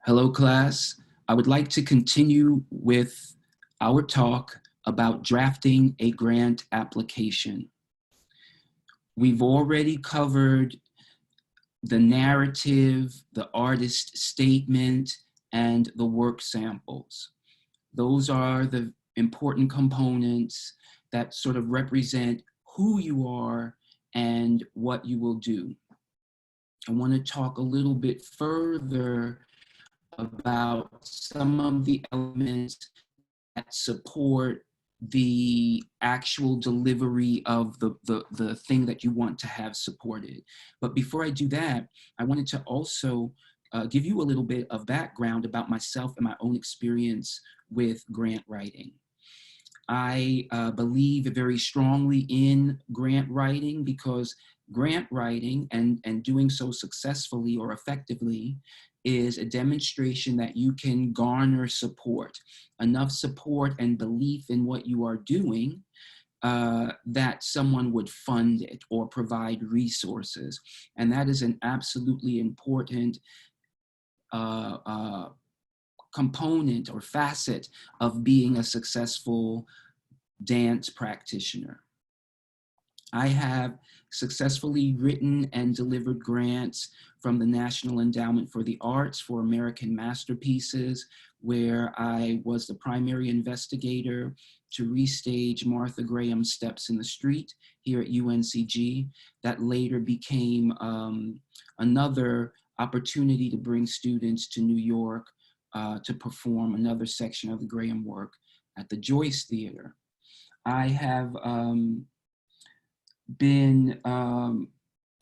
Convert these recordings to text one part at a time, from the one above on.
Hello, class. I would like to continue with our talk about drafting a grant application. We've already covered the narrative, the artist statement, and the work samples. Those are the important components that sort of represent who you are and what you will do. I want to talk a little bit further about some of the elements that support the actual delivery of the thing that you want to have supported. But before I do that, I wanted to also give you a little bit of background about myself and my own experience with grant writing. I believe very strongly in grant writing because grant writing and doing so successfully or effectively is a demonstration that you can garner support, enough support and belief in what you are doing that someone would fund it or provide resources. And that is an absolutely important component or facet of being a successful dance practitioner. I have successfully written and delivered grants from the National Endowment for the Arts for American Masterpieces, where I was the primary investigator to restage Martha Graham's Steps in the Street here at UNCG. That later became another opportunity to bring students to New York to perform another section of the Graham work at the Joyce Theater. I have been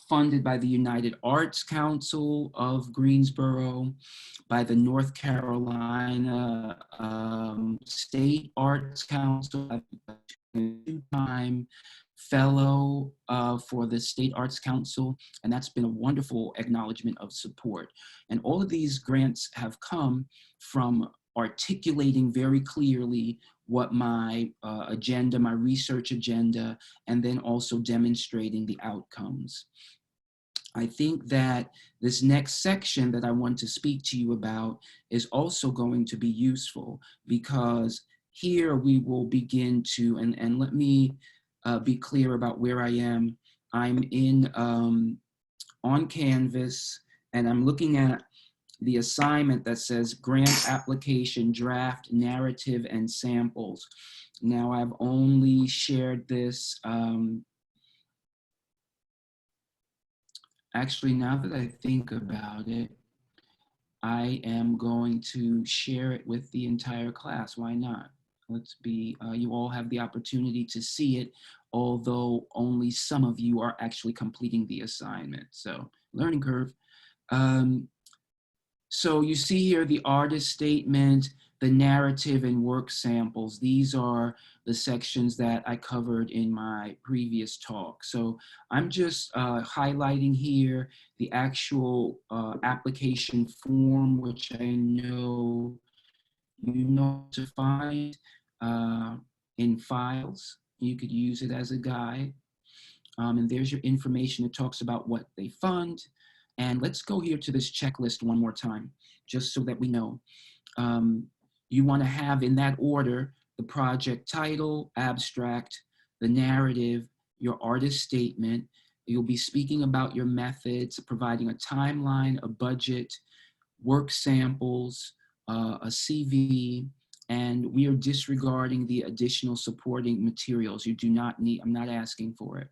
funded by the United Arts Council of Greensboro, by the North Carolina State Arts Council. I've been a two-time fellow for the State Arts Council, and that's been a wonderful acknowledgement of support. And all of these grants have come from articulating very clearly what my agenda, my research agenda, and then also demonstrating the outcomes. I think that this next section that I want to speak to you about is also going to be useful because here we will begin to, and let me be clear about where I am. I'm in on Canvas, and I'm looking at the assignment that says grant application, draft, narrative, and samples. Now I've only shared this, actually now that I think about it, I am going to share it with the entire class. Why not? Let's be, you all have the opportunity to see it, although only some of you are actually completing the assignment. So learning curve. So you see here the artist statement, the narrative, and work samples. These are the sections that I covered in my previous talk. So I'm just highlighting here the actual application form, which I know you know to find in files. You could use it as a guide. And there's your information. It talks about what they fund. And let's go here to this checklist one more time, just so that we know. You want to have in that order the project title, abstract, the narrative, your artist statement. You'll be speaking about your methods, providing a timeline, a budget, work samples, a CV, and we are disregarding the additional supporting materials. You do not need, I'm not asking for it.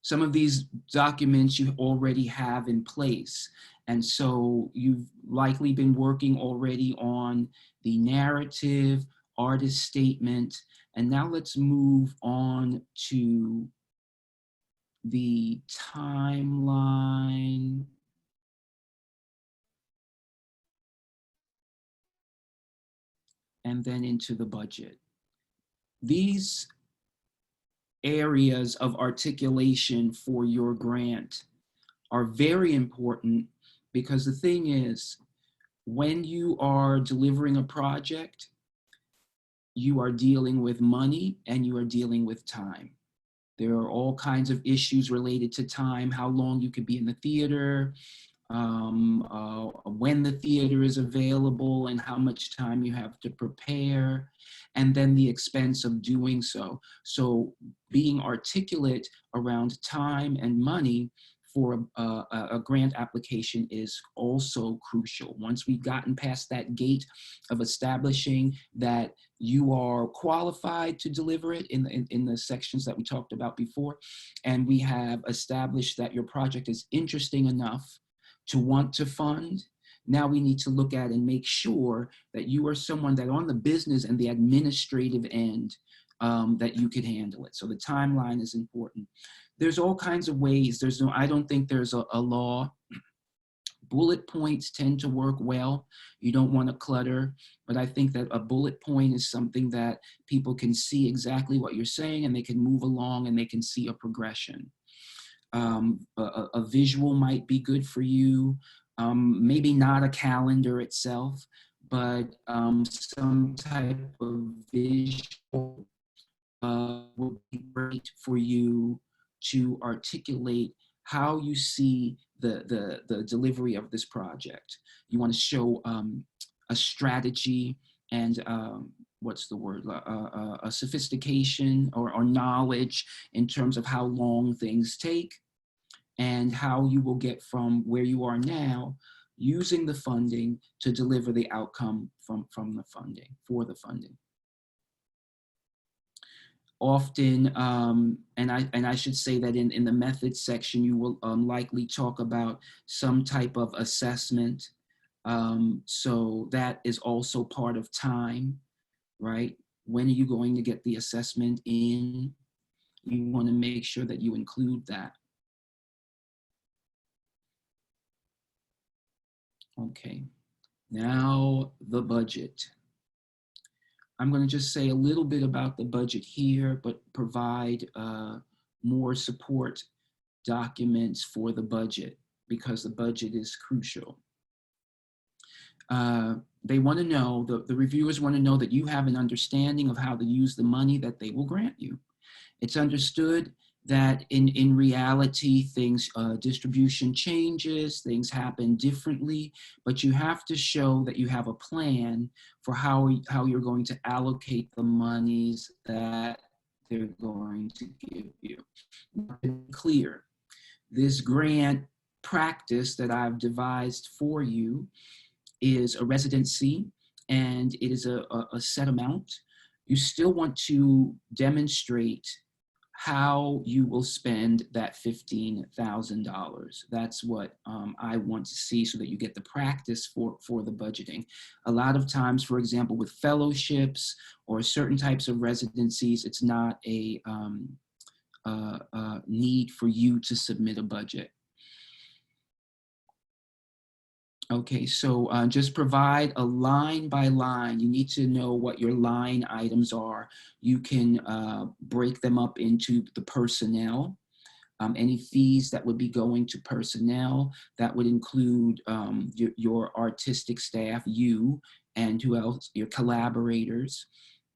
Some of these documents you already have in place. And so you've likely been working already on the narrative, artist statement, and now let's move on to the timeline. And then into the budget. These areas of articulation for your grant are very important because the thing is, when you are delivering a project, you are dealing with money and you are dealing with time. There are all kinds of issues related to time, how long you could be in the theater, when the theater is available and how much time you have to prepare, and then the expense of doing so. So being articulate around time and money for a grant application is also crucial. Once we've gotten past that gate of establishing that you are qualified to deliver it in the sections that we talked about before, and we have established that your project is interesting enough to want to fund, now we need to look at and make sure that you are someone that on the business and the administrative end, that you could handle it. So the timeline is important. There's all kinds of ways. I don't think there's a law. Bullet points tend to work well. You don't want to clutter, but I think that a bullet point is something that people can see exactly what you're saying, and they can move along and they can see a progression. A visual might be good for you. Maybe not a calendar itself, but some type of visual would be great for you to articulate how you see the delivery of this project. You want to show a strategy and what's the word, a sophistication or knowledge in terms of how long things take and how you will get from where you are now using the funding to deliver the outcome from the funding, for the funding. Often, and I should say that in the methods section, you will likely talk about some type of assessment. So that is also part of time, right? When are you going to get the assessment in? You want to make sure that you include that. Okay, now the budget. I'm going to just say a little bit about the budget here, but provide more support documents for the budget because the budget is crucial. They want to know, the reviewers want to know that you have an understanding of how to use the money that they will grant you. It's understood that in reality, things, distribution changes, things happen differently, but you have to show that you have a plan for how you're going to allocate the monies that they're going to give you. Clear, this grant practice that I've devised for you is a residency and it is a set amount. You still want to demonstrate how you will spend that $15,000. That's what I want to see so that you get the practice for the budgeting. A lot of times, for example, with fellowships or certain types of residencies, it's not a need for you to submit a budget. Okay, so just provide a line by line. You need to know what your line items are. You can break them up into the personnel. Any fees that would be going to personnel, that would include your artistic staff, you, and who else, your collaborators.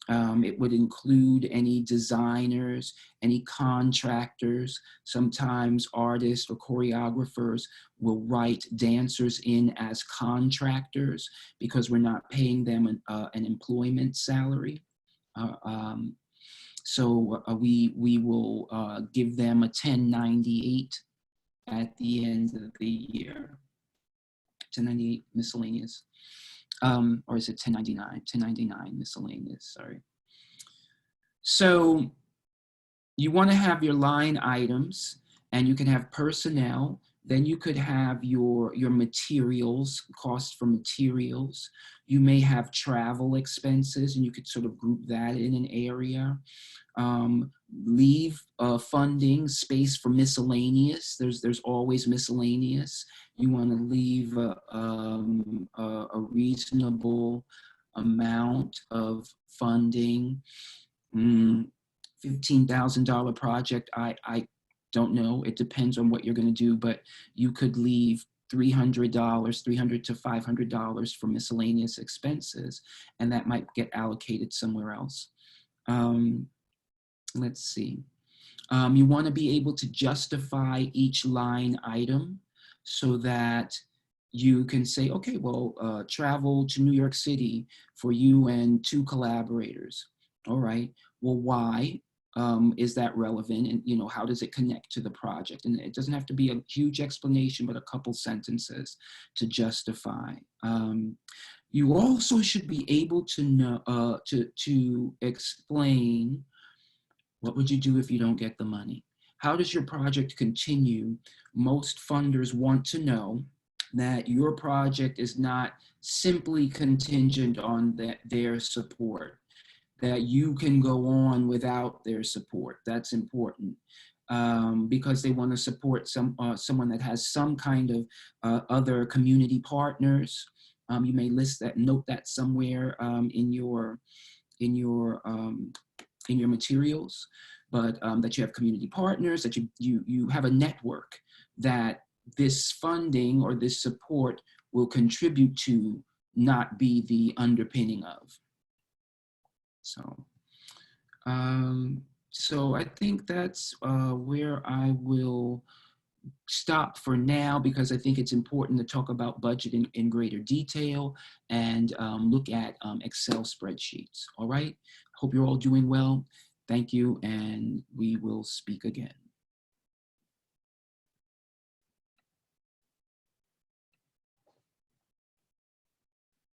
It would include any designers, any contractors. Sometimes artists or choreographers will write dancers in as contractors because we're not paying them an employment salary. So we will give them a 1098 at the end of the year. 1098 miscellaneous. Or is it 1099? 1099 miscellaneous, sorry. So you want to have your line items, and you can have personnel. Then you could have your materials, costs for materials. You may have travel expenses, and you could sort of group that in an area. Leave funding space for miscellaneous. There's always miscellaneous. You want to leave a reasonable amount of funding. $15,000 project, I don't know. It depends on what you're going to do, but you could leave $300 to $500 for miscellaneous expenses, and that might get allocated somewhere else. Let's see. You want to be able to justify each line item. so that you can say, okay, well, travel to New York City for you and 2 collaborators. All right, well, why is that relevant? And, you know, how does it connect to the project? And it doesn't have to be a huge explanation, but a couple sentences to justify. You also should be able to know, to explain, what would you do if you don't get the money? How does your project continue? Most funders want to know that your project is not simply contingent on their support, that you can go on without their support. That's important, because they want to support someone that has some kind of other community partners. You may note that somewhere in your in your um, in your materials, but that you have community partners, that you have a network that this funding or this support will contribute to, not be the underpinning of. So, so I think that's where I will stop for now, because I think it's important to talk about budgeting in greater detail and look at Excel spreadsheets. All right. Hope you're all doing well. Thank you, and we will speak again.